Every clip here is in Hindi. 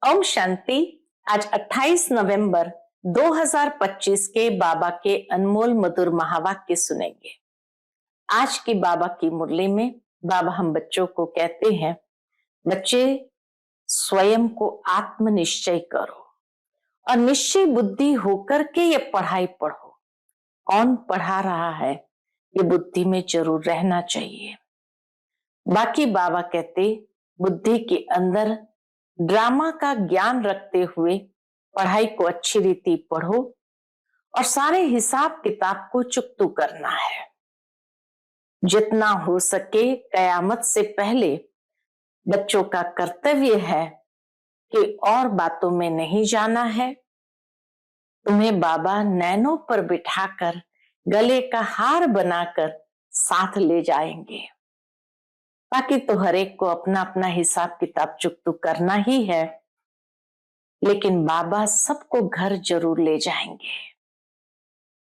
ओम शांति। आज 28 नवंबर 2025 के बाबा के अनमोल मधुर महावाक्य सुनेंगे। आज की बाबा की मुरली में बाबा हम बच्चों को कहते हैं, बच्चे स्वयं को आत्मनिश्चय करो और निश्चय बुद्धि होकर के ये पढ़ाई पढ़ो। कौन पढ़ा रहा है ये बुद्धि में जरूर रहना चाहिए। बाकी बाबा कहते बुद्धि के अंदर ड्रामा का ज्ञान रखते हुए पढ़ाई को अच्छी रीति पढ़ो और सारे हिसाब किताब को चुकतू करना है। जितना हो सके कयामत से पहले बच्चों का कर्तव्य है कि और बातों में नहीं जाना है। तुम्हें बाबा नैनों पर बिठाकर गले का हार बनाकर साथ ले जाएंगे। बाकी तो हर एक को अपना अपना हिसाब किताब चुकतू करना ही है, लेकिन बाबा सबको घर जरूर ले जाएंगे।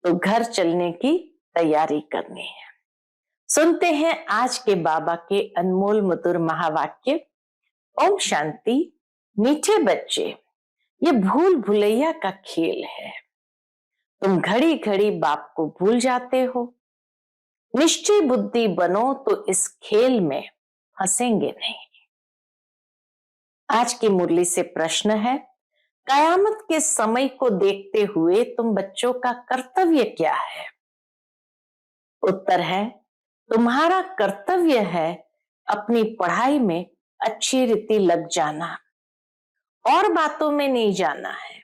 तो घर चलने की तैयारी करनी है। सुनते हैं आज के बाबा के अनमोल मधुर महावाक्य। ओम शांति। मीठे बच्चे, ये भूल भुलैया का खेल है। तुम घड़ी घड़ी बाप को भूल जाते हो। निश्चय बुद्धि बनो तो इस खेल में फंसेंगे नहीं। आज की मुरली से प्रश्न है, कयामत के समय को देखते हुए तुम बच्चों का कर्तव्य क्या है? उत्तर है, तुम्हारा कर्तव्य है अपनी पढ़ाई में अच्छी रीति लग जाना और बातों में नहीं जाना है।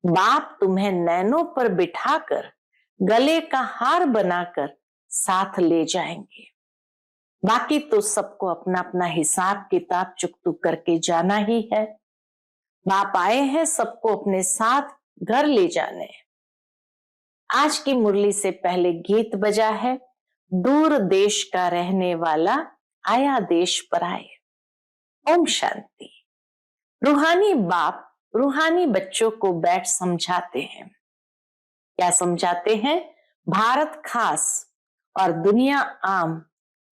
बाप तुम्हें नैनों पर बिठाकर गले का हार बनाकर साथ ले जाएंगे। बाकी तो सबको अपना अपना हिसाब किताब चुकतू करके जाना ही है। बाप आए हैं सबको अपने साथ घर ले जाने। आज की मुरली से पहले गीत बजा है, दूर देश का रहने वाला आया देश पर आए। ओम शांति। रूहानी बाप रूहानी बच्चों को बैठ समझाते हैं। क्या समझाते हैं? भारत खास और दुनिया आम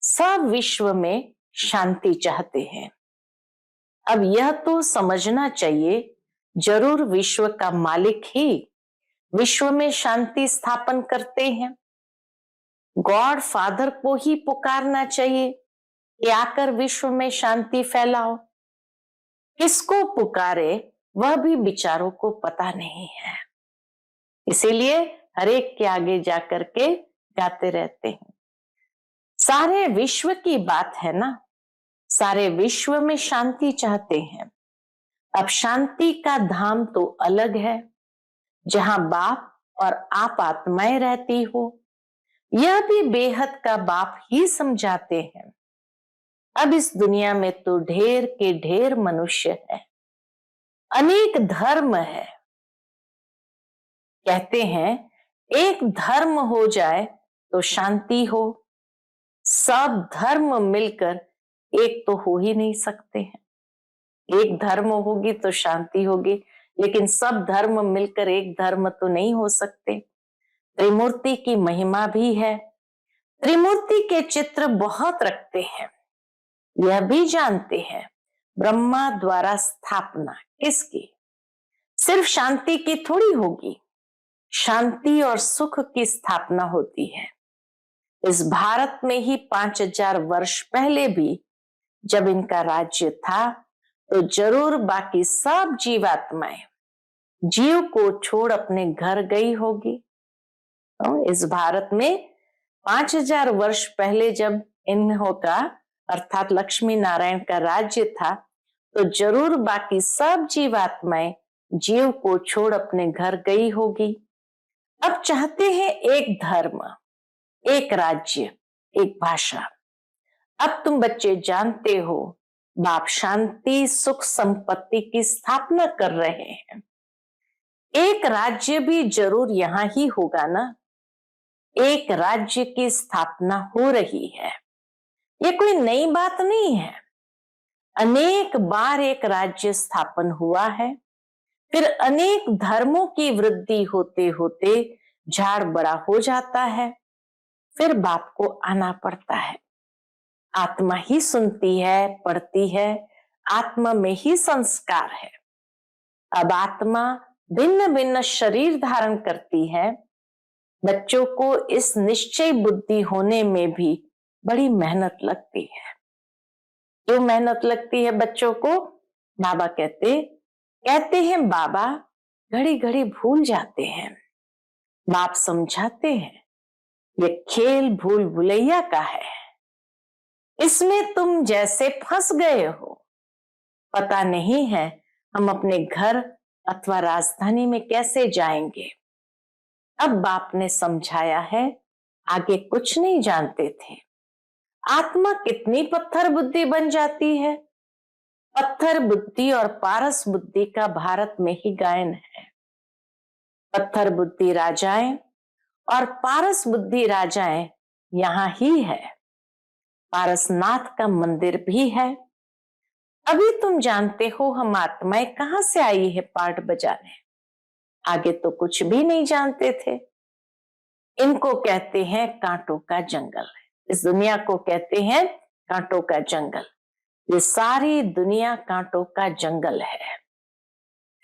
सब विश्व में शांति चाहते हैं। अब यह तो समझना चाहिए, जरूर विश्व का मालिक ही विश्व में शांति स्थापन करते हैं। गॉड फादर को ही पुकारना चाहिए कि आकर विश्व में शांति फैलाओ। किसको पुकारे वह भी बिचारों को पता नहीं है, इसीलिए हर एक के आगे जाकर के गाते रहते हैं। सारे विश्व की बात है ना, सारे विश्व में शांति चाहते हैं। अब शांति का धाम तो अलग है, जहां बाप और आप आत्माएं रहती हो। यह भी बेहद का बाप ही समझाते हैं। अब इस दुनिया में तो ढेर के ढेर मनुष्य है, अनेक धर्म है। कहते हैं एक धर्म हो जाए तो शांति हो। सब धर्म मिलकर एक तो हो ही नहीं सकते हैं। एक धर्म होगी तो शांति होगी, लेकिन सब धर्म मिलकर एक धर्म तो नहीं हो सकते। त्रिमूर्ति की महिमा भी है। त्रिमूर्ति के चित्र बहुत रखते हैं। यह भी जानते हैं ब्रह्मा द्वारा स्थापना किसकी? सिर्फ शांति की थोड़ी होगी, शांति और सुख की स्थापना होती है। इस भारत में ही 5000 वर्ष पहले भी जब इनका राज्य था तो जरूर बाकी सब जीवात्माएं जीव को छोड़ अपने घर गई होगी। तो इस भारत में 5000 वर्ष पहले जब इन्हों का अर्थात लक्ष्मी नारायण का राज्य था तो जरूर बाकी सब जीवात्माएं जीव को छोड़ अपने घर गई होगी। अब चाहते हैं एक धर्म, एक राज्य, एक भाषा। अब तुम बच्चे जानते हो बाप शांति सुख संपत्ति की स्थापना कर रहे हैं। एक राज्य भी जरूर यहां ही होगा ना। एक राज्य की स्थापना हो रही है, ये कोई नई बात नहीं है। अनेक बार एक राज्य स्थापन हुआ है, फिर अनेक धर्मों की वृद्धि होते होते झाड़ बड़ा हो जाता है, फिर बाप को आना पड़ता है। आत्मा ही सुनती है, पढ़ती है, आत्मा में ही संस्कार है। अब आत्मा भिन्न भिन्न शरीर धारण करती है। बच्चों को इस निश्चय बुद्धि होने में भी बड़ी मेहनत लगती है। क्यों मेहनत लगती है बच्चों को? बाबा कहते हैं बाबा घड़ी घड़ी भूल जाते हैं। बाप समझाते हैं ये खेल भूल भुलैया का है, इसमें तुम जैसे फंस गए हो। पता नहीं है हम अपने घर अथवा राजधानी में कैसे जाएंगे। अब बाप ने समझाया है, आगे कुछ नहीं जानते थे। आत्मा कितनी पत्थर बुद्धि बन जाती है। पत्थर बुद्धि और पारस बुद्धि का भारत में ही गायन है। पत्थर बुद्धि राजाएं और पारस बुद्धि राजाएं यहां ही है। पारसनाथ का मंदिर भी है। अभी तुम जानते हो हम आत्माएं कहां से आई है पार्ट बजाने। आगे तो कुछ भी नहीं जानते थे। इनको कहते हैं कांटों का जंगल। इस दुनिया को कहते हैं कांटों का जंगल। ये सारी दुनिया कांटों का जंगल है।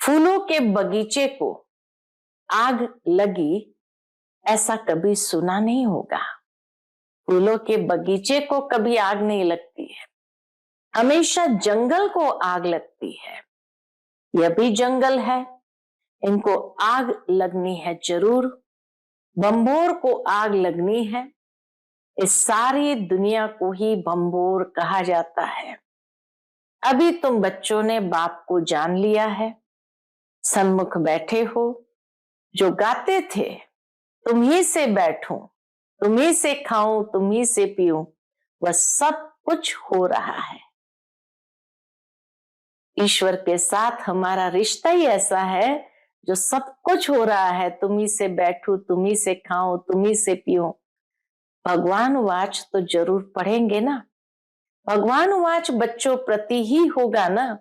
फूलों के बगीचे को आग लगी ऐसा कभी सुना नहीं होगा। फूलों के बगीचे को कभी आग नहीं लगती है, हमेशा जंगल को आग लगती है। यह भी जंगल है, इनको आग लगनी है जरूर। बंबोर को आग लगनी है। इस सारी दुनिया को ही बंबोर कहा जाता है। अभी तुम बच्चों ने बाप को जान लिया है। सन्मुख बैठे हो, जो गाते थे तुम ही से बैठूं, तुम ही से खाऊं, तुम ही से पीऊं, वह सब कुछ हो रहा है। ईश्वर के साथ हमारा रिश्ता ही ऐसा है जो सब कुछ हो रहा है। तुम ही से बैठूं, तुम ही से खाऊं, तुम ही से पीऊं। भगवान वाच तो जरूर पढ़ेंगे ना। भगवान वाच बच्चों प्रति ही होगा ना।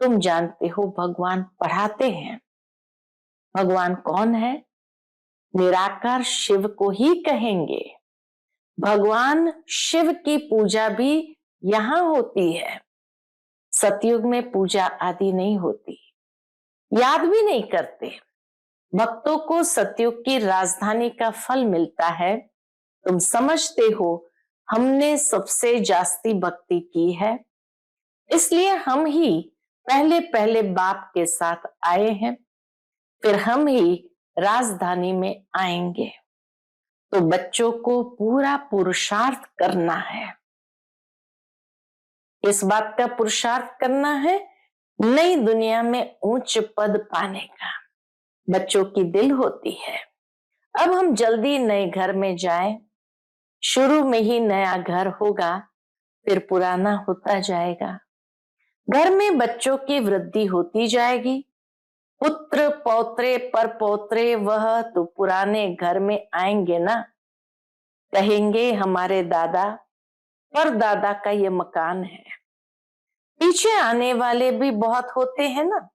तुम जानते हो भगवान पढ़ाते हैं। भगवान कौन है? निराकार शिव को ही कहेंगे। भगवान शिव की पूजा भी यहां होती है। सतयुग में पूजा आदि नहीं होती, याद भी नहीं करते। भक्तों को सतयुग की राजधानी का फल मिलता है। तुम समझते हो हमने सबसे जास्ती भक्ति की है, इसलिए हम ही पहले पहले बाप के साथ आए हैं, फिर हम ही राजधानी में आएंगे। तो बच्चों को पूरा पुरुषार्थ करना है। इस बात का पुरुषार्थ करना है, नई दुनिया में उच्च पद पाने का। बच्चों की दिल होती है अब हम जल्दी नए घर में जाएं। शुरू में ही नया घर होगा, फिर पुराना होता जाएगा। घर में बच्चों की वृद्धि होती जाएगी। पुत्र पौत्रे पर पौत्रे वह तो पुराने घर में आएंगे ना। कहेंगे हमारे दादा पर दादा का ये मकान है। पीछे आने वाले भी बहुत होते हैं ना।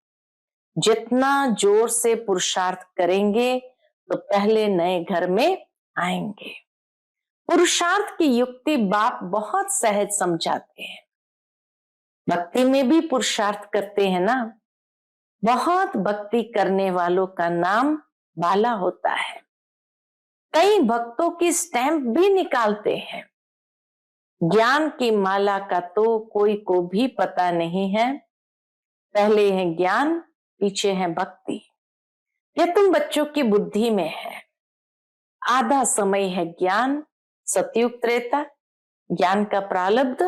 जितना जोर से पुरुषार्थ करेंगे तो पहले नए घर में आएंगे। पुरुषार्थ की युक्ति बाप बहुत सहज समझाते हैं। भक्ति में भी पुरुषार्थ करते हैं ना। बहुत भक्ति करने वालों का नाम बाला होता है। कई भक्तों की स्टैंप भी निकालते हैं। ज्ञान की माला का तो कोई को भी पता नहीं है। पहले है ज्ञान, पीछे है भक्ति। यह तुम बच्चों की बुद्धि में है। आधा समय है ज्ञान, सतयुग त्रेता, ज्ञान का प्रारब्ध।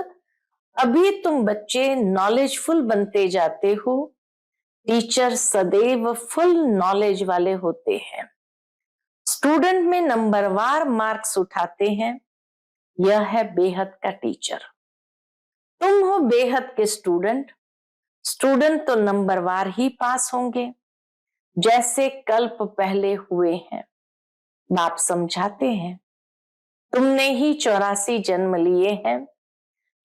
अभी तुम बच्चे नॉलेजफुल बनते जाते हो। टीचर सदैव फुल नॉलेज वाले होते हैं। स्टूडेंट में नंबरवार मार्क्स उठाते हैं। यह है बेहद का टीचर। तुम हो बेहद के स्टूडेंट। स्टूडेंट तो नंबरवार ही पास होंगे, जैसे कल्प पहले हुए हैं। बाप समझाते हैं तुमने ही 84 जन्म लिए हैं।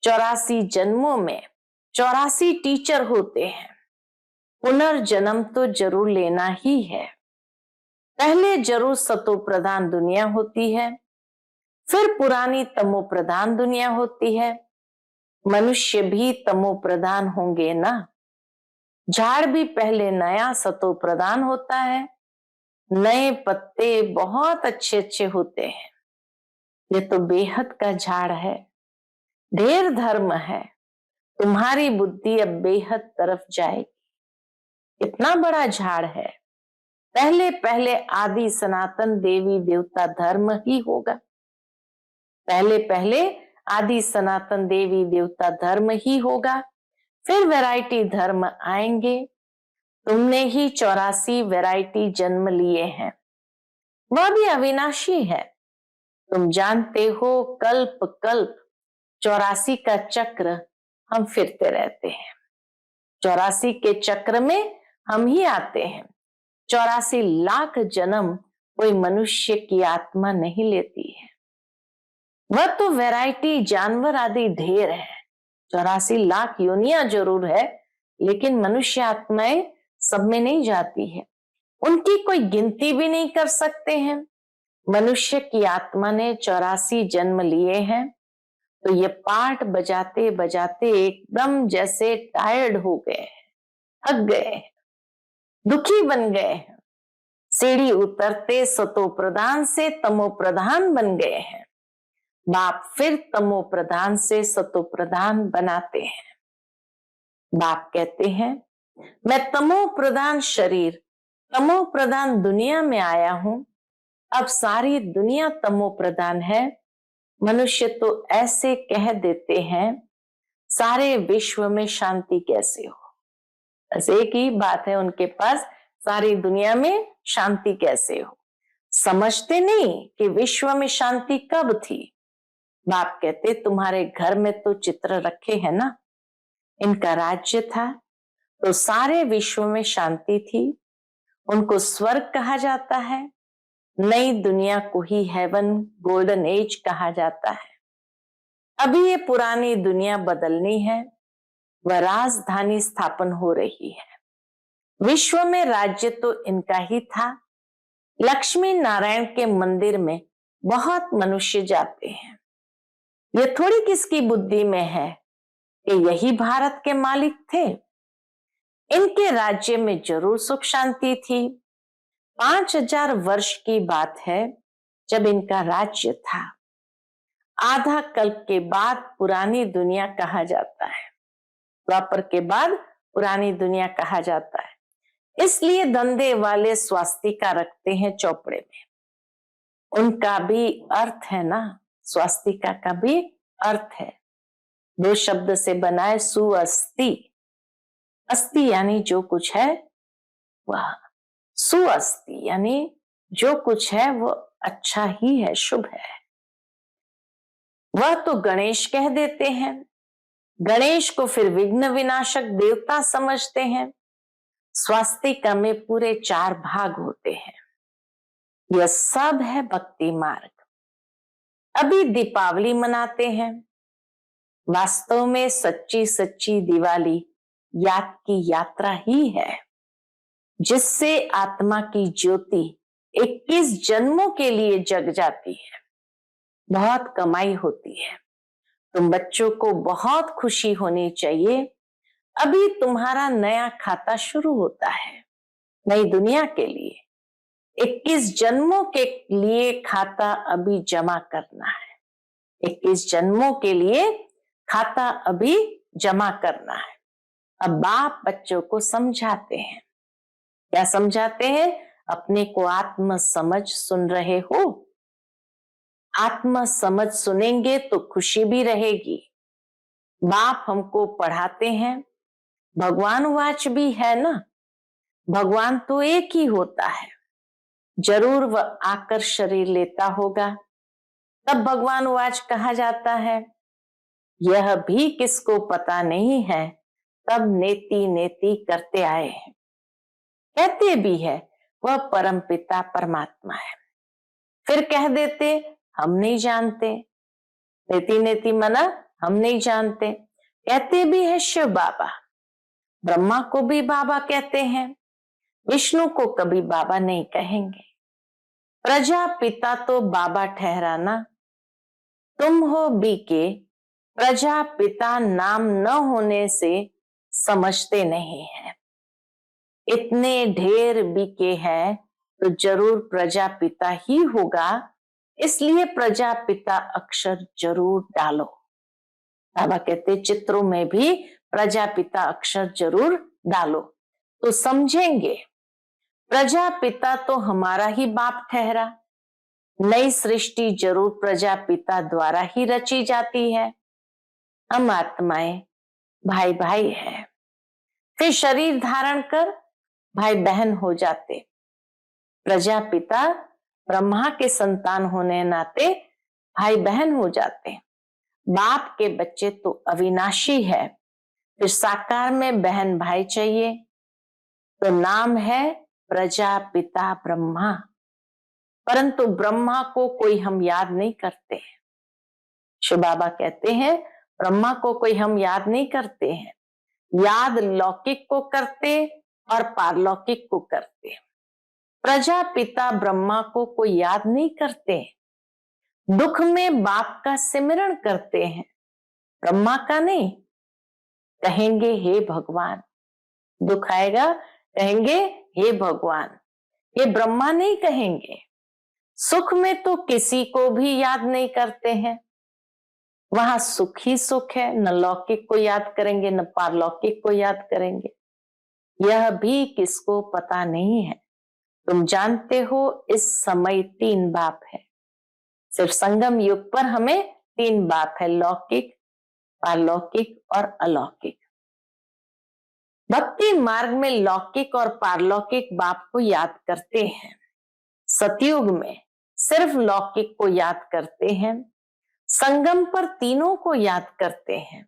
84 जन्मों में 84 टीचर होते हैं। पुनर्जन्म तो जरूर लेना ही है। पहले जरूर सतो प्रधान दुनिया होती है, फिर पुरानी तमो प्रधान दुनिया होती है। मनुष्य भी तमो प्रधान होंगे ना। झाड़ भी पहले नया सतो प्रदान होता है, नए पत्ते बहुत अच्छे अच्छे होते हैं। ये तो बेहद का झाड़ है, ढेर धर्म है, तुम्हारी बुद्धि अब बेहद तरफ जाएगी। इतना बड़ा झाड़ है, पहले पहले आदि सनातन देवी देवता धर्म ही होगा। पहले पहले आदि सनातन देवी देवता धर्म ही होगा, फिर वैरायटी धर्म आएंगे। तुमने ही 84 वैरायटी जन्म लिए हैं, वह भी अविनाशी है। तुम जानते हो कल्प कल्प 84 का चक्र हम फिरते रहते हैं, 84 के चक्र में हम ही आते हैं। 84 लाख जन्म कोई मनुष्य की आत्मा नहीं लेती है, वह तो वैरायटी जानवर आदि ढेर है। 84 लाख योनियां जरूर है, लेकिन मनुष्य आत्माएं सब में नहीं जाती है, उनकी कोई गिनती भी नहीं कर सकते हैं। मनुष्य की आत्मा ने 84 जन्म लिए हैं, तो ये पाठ बजाते बजाते एकदम जैसे टायर्ड हो गए, थक गए, दुखी बन गए। सीढ़ी उतरते सतो प्रधान से तमो प्रधान बन गए हैं, बाप फिर तमो प्रधान से सतो प्रधान बनाते हैं। बाप कहते हैं मैं तमो प्रधान शरीर, तमो प्रधान दुनिया में आया हूं, अब सारी दुनिया तमो प्रधान है। मनुष्य तो ऐसे कह देते हैं सारे विश्व में शांति कैसे हो, बस एक ही बात है उनके पास, सारी दुनिया में शांति कैसे हो। समझते नहीं कि विश्व में शांति कब थी। बाप कहते तुम्हारे घर में तो चित्र रखे हैं ना, इनका राज्य था तो सारे विश्व में शांति थी, उनको स्वर्ग कहा जाता है। नई दुनिया को ही हेवन गोल्डन एज कहा जाता है। अभी ये पुरानी दुनिया बदलनी है, वह राजधानी स्थापन हो रही है। विश्व में राज्य तो इनका ही था। लक्ष्मी नारायण के मंदिर में बहुत मनुष्य जाते हैं, ये थोड़ी किसकी बुद्धि में है कि यही भारत के मालिक थे। इनके राज्य में जरूर सुख शांति थी। 5000 वर्ष की बात है जब इनका राज्य था। आधा कल्प के बाद पुरानी दुनिया कहा जाता है, द्वापर के बाद पुरानी दुनिया कहा जाता है। इसलिए धंधे वाले स्वास्तिका रखते हैं चौपड़े में, उनका भी अर्थ है ना, स्वास्तिका का भी अर्थ है, 2 शब्द से बनाए सुअस्ति। अस्थि यानी जो कुछ है वह, सुअस्ति यानी जो कुछ है वो अच्छा ही है, शुभ है। वह तो गणेश कह देते हैं, गणेश को फिर विघ्न विनाशक देवता समझते हैं। स्वास्तिका में पूरे 4 भाग होते हैं, यह सब है भक्ति मार्ग। अभी दीपावली मनाते हैं, वास्तव में सच्ची सच्ची दिवाली याद की यात्रा ही है, जिससे आत्मा की ज्योति 21 जन्मों के लिए जग जाती है। बहुत कमाई होती है, तुम बच्चों को बहुत खुशी होनी चाहिए। अभी तुम्हारा नया खाता शुरू होता है, नई दुनिया के लिए 21 जन्मों के लिए खाता अभी जमा करना है। 21 जन्मों के लिए खाता अभी जमा करना है। अब बाप बच्चों को समझाते हैं, क्या समझाते हैं? अपने को आत्म समझ सुन रहे हो? आत्म समझ सुनेंगे तो खुशी भी रहेगी। बाप हमको पढ़ाते हैं, भगवान वाच भी है ना, भगवान तो एक ही होता है, जरूर वह आकर शरीर लेता होगा, तब भगवान वाच कहा जाता है। यह भी किसको पता नहीं है, तब नेति नेति करते आए हैं। कहते भी है वह परम पिता परमात्मा है, फिर कह देते हम नहीं जानते। नेति नेति मना हम नहीं जानते। कहते भी है शिव बाबा, ब्रह्मा को भी बाबा कहते हैं, विष्णु को कभी बाबा नहीं कहेंगे। प्रजापिता तो बाबा ठहराना, तुम हो बीके प्रजापिता नाम न होने से समझते नहीं है। इतने ढेर बीके हैं तो जरूर प्रजापिता ही होगा, इसलिए प्रजापिता अक्षर जरूर डालो। बाबा कहते चित्रों में भी प्रजापिता अक्षर जरूर डालो तो समझेंगे प्रजापिता तो हमारा ही बाप ठहरा। नई सृष्टि जरूर प्रजापिता द्वारा ही रची जाती है। हम आत्माएं भाई भाई है, फिर शरीर धारण कर भाई बहन हो जाते। प्रजापिता ब्रह्मा के संतान होने नाते भाई बहन हो जाते। बाप के बच्चे तो अविनाशी है, फिर साकार में बहन भाई चाहिए, तो नाम है प्रजापिता ब्रह्मा। परंतु ब्रह्मा को कोई हम याद नहीं करते हैं। शिव बाबा कहते हैं ब्रह्मा को कोई हम याद नहीं करते हैं, याद लौकिक को करते और पारलौकिक को करते। प्रजापिता ब्रह्मा को कोई याद नहीं करते, दुख में बाप का सिमरण करते हैं, ब्रह्मा का नहीं। कहेंगे हे भगवान, दुख आएगा कहेंगे हे भगवान, ये ब्रह्मा नहीं कहेंगे। सुख में तो किसी को भी याद नहीं करते हैं, वहां सुख ही सुख है, न लौकिक को याद करेंगे न पारलौकिक को याद करेंगे। यह भी किसको पता नहीं है। तुम जानते हो इस समय 3 बाप है, सिर्फ संगम युग पर हमें 3 बाप है, लौकिक, पारलौकिक और अलौकिक। भक्ति मार्ग में लौकिक और पारलौकिक बाप को याद करते हैं, सतयुग में सिर्फ लौकिक को याद करते हैं, संगम पर तीनों को याद करते हैं।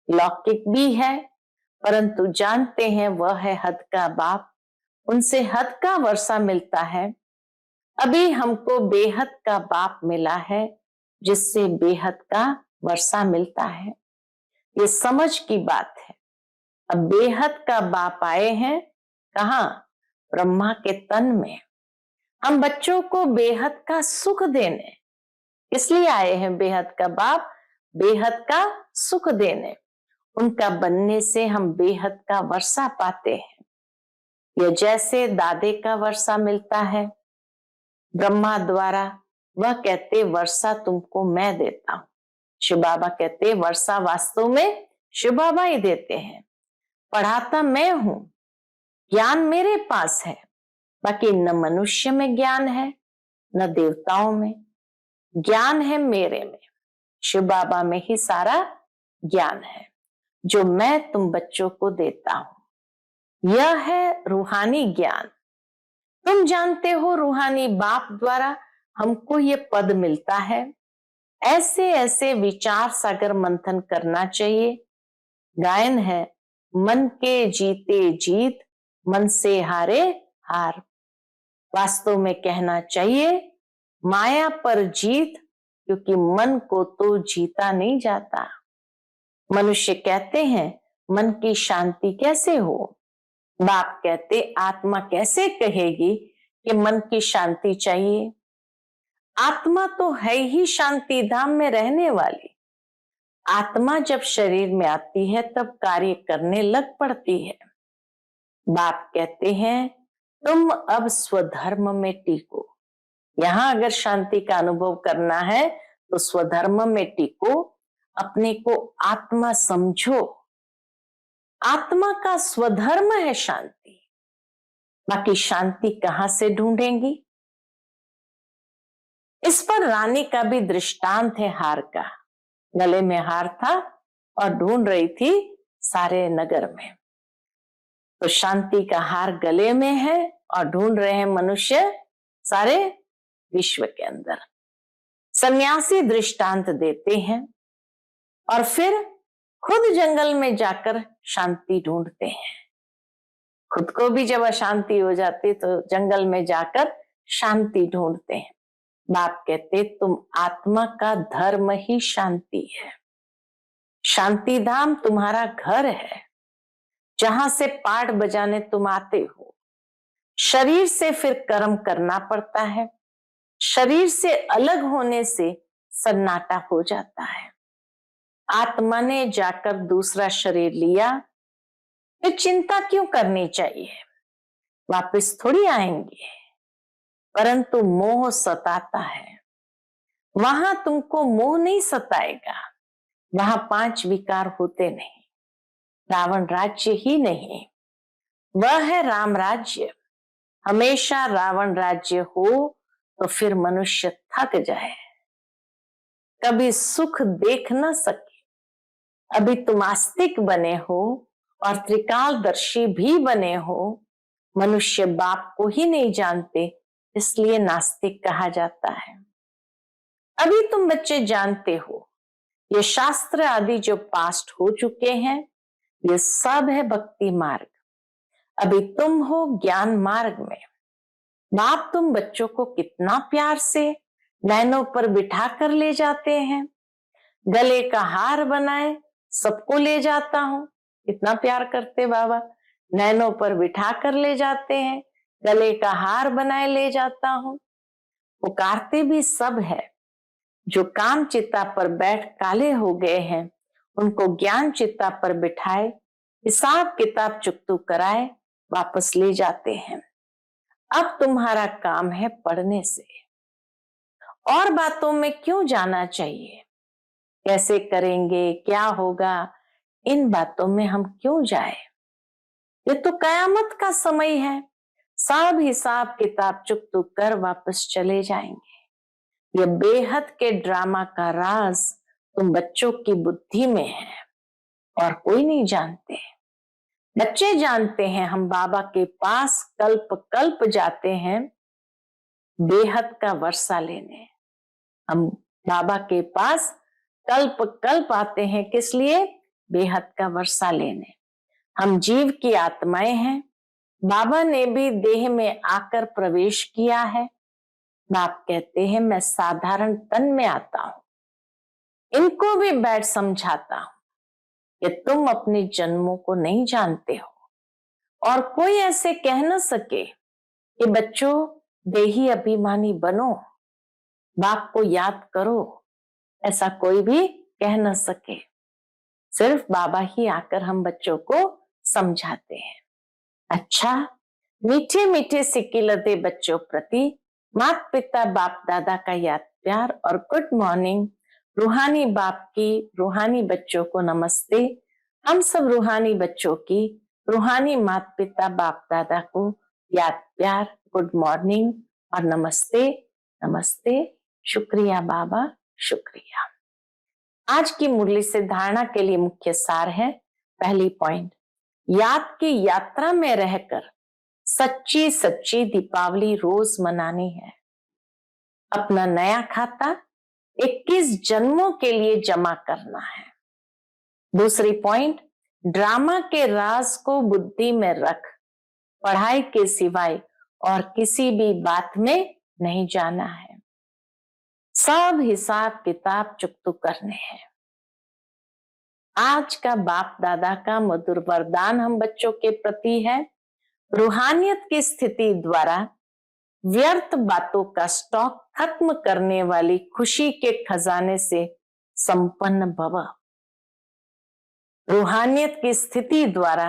लौकिक भी है परंतु जानते हैं वह है हद का बाप, उनसे हद का वर्षा मिलता है। अभी हमको बेहद का बाप मिला है जिससे बेहद का वर्षा मिलता है। ये समझ की बात है। अब बेहद का बाप आए हैं कहाँ? ब्रह्मा के तन में। हम बच्चों को बेहद का सुख देने इसलिए आए हैं। बेहद का बाप बेहद का सुख देने, उनका बनने से हम बेहद का वर्षा पाते हैं। यह जैसे दादे का वर्षा मिलता है ब्रह्मा द्वारा, वह कहते वर्षा तुमको मैं देता हूं। शिव बाबा कहते वर्षा वास्तव में शिव बाबा ही देते हैं, पढ़ाता मैं हूं, ज्ञान मेरे पास है। बाकी न मनुष्य में ज्ञान है न देवताओं में, ज्ञान है मेरे में। शिव बाबा में ही सारा ज्ञान है जो मैं तुम बच्चों को देता हूं। यह है रूहानी ज्ञान। तुम जानते हो रूहानी बाप द्वारा हमको ये पद मिलता है। ऐसे ऐसे विचार सागर मंथन करना चाहिए। गायन है मन के जीते जीत, मन से हारे हार। वास्तव में कहना चाहिए माया पर जीत, क्योंकि मन को तो जीता नहीं जाता। मनुष्य कहते हैं मन की शांति कैसे हो, बाप कहते आत्मा कैसे कहेगी कि मन की शांति चाहिए। आत्मा तो है ही शांति धाम में रहने वाली। आत्मा जब शरीर में आती है तब कार्य करने लग पड़ती है। बाप कहते हैं तुम अब स्वधर्म में टिको। यहां अगर शांति का अनुभव करना है तो स्वधर्म में टिको, अपने को आत्मा समझो। आत्मा का स्वधर्म है शांति। बाकी शांति कहां से ढूंढेंगी? इस पर रानी का भी दृष्टांत है हार का। गले में हार था और ढूंढ रही थी सारे नगर में। तो शांति का हार गले में है और ढूंढ रहे हैं मनुष्य सारे विश्व के अंदर। सन्यासी दृष्टांत देते हैं और फिर खुद जंगल में जाकर शांति ढूंढते हैं। खुद को भी जब अशांति हो जाती तो जंगल में जाकर शांति ढूंढते हैं। बाप कहते तुम आत्मा का धर्म ही शांति है। शांति धाम तुम्हारा घर है जहां से पाठ बजाने तुम आते हो। शरीर से फिर कर्म करना पड़ता है। शरीर से अलग होने से सन्नाटा हो जाता है। आत्मा ने जाकर दूसरा शरीर लिया, फिर चिंता क्यों करनी चाहिए? वापस थोड़ी आएंगे, परंतु मोह सताता है। वहां तुमको मोह नहीं सताएगा, वहां 5 विकार होते नहीं, रावण राज्य ही नहीं, वह है राम राज्य। हमेशा रावण राज्य हो तो फिर मनुष्य थक जाए, कभी सुख देख न सके। अभी तुम आस्तिक बने हो और त्रिकालदर्शी भी बने हो, मनुष्य बाप को ही नहीं जानते, इसलिए नास्तिक कहा जाता है। अभी तुम बच्चे जानते हो, ये शास्त्र आदि जो पास्ट हो चुके हैं, ये सब है भक्ति मार्ग। अभी तुम हो ज्ञान मार्ग में। बाप तुम बच्चों को कितना प्यार से नैनों पर बिठा कर ले जाते हैं, गले का हार बनाए सबको ले जाता हूं। कितना प्यार करते बाबा, नैनों पर बिठा कर ले जाते हैं, गले का हार बनाए ले जाता हूं। पुकारते भी सब है, जो काम चिता पर बैठ काले हो गए हैं, उनको ज्ञान चिता पर बिठाए, हिसाब किताब चुकतू कराए, वापस ले जाते हैं। अब तुम्हारा काम है पढ़ने से, और बातों में क्यों जाना चाहिए, कैसे करेंगे, क्या होगा, इन बातों में हम क्यों जाए। ये तो कयामत का समय है, सब हिसाब किताब चुकतू कर वापस चले जाएंगे। ये बेहद के ड्रामा का राज तुम बच्चों की बुद्धि में है और कोई नहीं जानते। बच्चे जानते हैं हम बाबा के पास कल्प कल्प जाते हैं बेहद का वर्षा लेने। हम बाबा के पास कल्प कल्प आते हैं, किस लिए? बेहद का वर्षा लेने। हम जीव की आत्माएं हैं, बाबा ने भी देह में आकर प्रवेश किया है। बाप कहते हैं मैं साधारण तन में आता हूं। इनको भी बैठ समझाता हूं कि तुम अपने जन्मों को नहीं जानते हो, और कोई ऐसे कह न सके कि बच्चों देही अभिमानी बनो, बाप को याद करो, ऐसा कोई भी कह न सके। सिर्फ बाबा ही आकर हम बच्चों को समझाते हैं। अच्छा, मीठे मीठे सिकिलते बच्चों प्रति माता पिता बाप दादा का याद प्यार और गुड मॉर्निंग। रूहानी बाप की रूहानी बच्चों को नमस्ते। हम सब रूहानी बच्चों की रूहानी माता पिता बाप दादा को याद प्यार, गुड मॉर्निंग और नमस्ते। नमस्ते, शुक्रिया बाबा, शुक्रिया। आज की मुरली से धारणा के लिए मुख्य सार है। पहली पॉइंट, याद की यात्रा में रहकर सच्ची सच्ची दीपावली रोज मनानी है। अपना नया खाता 21 जन्मों के लिए जमा करना है। दूसरी पॉइंट, ड्रामा के राज को बुद्धि में रख पढ़ाई के सिवाय और किसी भी बात में नहीं जाना है। सब हिसाब किताब चुकतू करने हैं। आज का बाप दादा का मधुर वरदान हम बच्चों के प्रति है, रूहानियत की स्थिति द्वारा व्यर्थ बातों का स्टॉक खत्म करने वाली खुशी के खजाने से संपन्न भव। रूहानियत की स्थिति द्वारा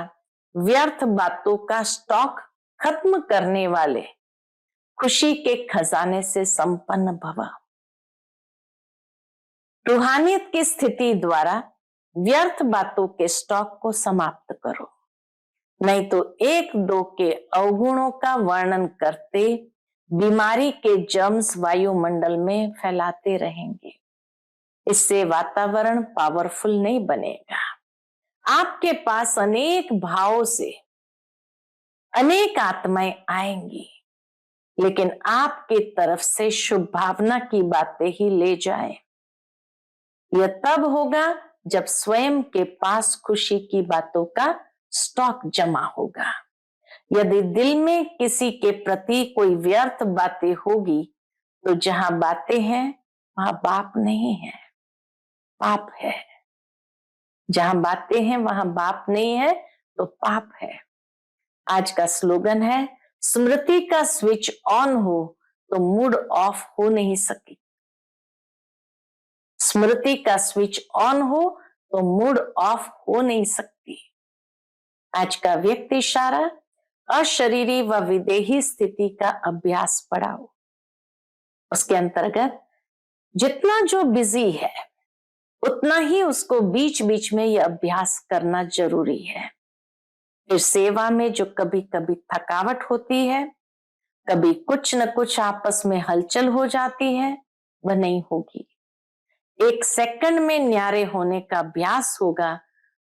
व्यर्थ बातों का स्टॉक खत्म करने वाले खुशी के खजाने से संपन्न भव। रूहानियत की स्थिति द्वारा व्यर्थ बातों के स्टॉक को समाप्त करो, नहीं तो एक दो के अवगुणों का वर्णन करते बीमारी के जर्म्स वायुमंडल में फैलाते रहेंगे। इससे वातावरण पावरफुल नहीं बनेगा। आपके पास अनेक भावों से अनेक आत्माएं आएंगी, लेकिन आपके तरफ से शुभ भावना की बातें ही ले जाएं। यह तब होगा जब स्वयं के पास खुशी की बातों का स्टॉक जमा होगा। यदि दिल में किसी के प्रति कोई व्यर्थ बातें होगी, तो जहां बातें हैं वहां बाप नहीं है, पाप है। जहां बातें हैं वहां बाप नहीं है तो पाप है। आज का स्लोगन है, स्मृति का स्विच ऑन हो तो मूड ऑफ हो नहीं सके। स्मृति का स्विच ऑन हो तो मूड ऑफ हो नहीं सकती। आज का व्यक्ति इशारा, अशरीरी व विदेही स्थिति का अभ्यास पढ़ाओ। उसके अंतर्गत जितना जो बिजी है उतना ही उसको बीच बीच में यह अभ्यास करना जरूरी है। फिर सेवा में जो कभी कभी थकावट होती है, कभी कुछ न कुछ आपस में हलचल हो जाती है, वह नहीं होगी। 1 सेकंड में न्यारे होने का अभ्यास होगा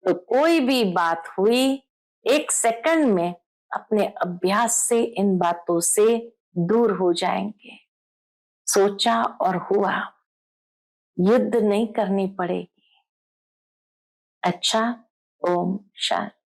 तो कोई भी बात हुई 1 सेकंड में अपने अभ्यास से इन बातों से दूर हो जाएंगे। सोचा और हुआ, युद्ध नहीं करनी पड़ेगी। अच्छा, ओम शांति।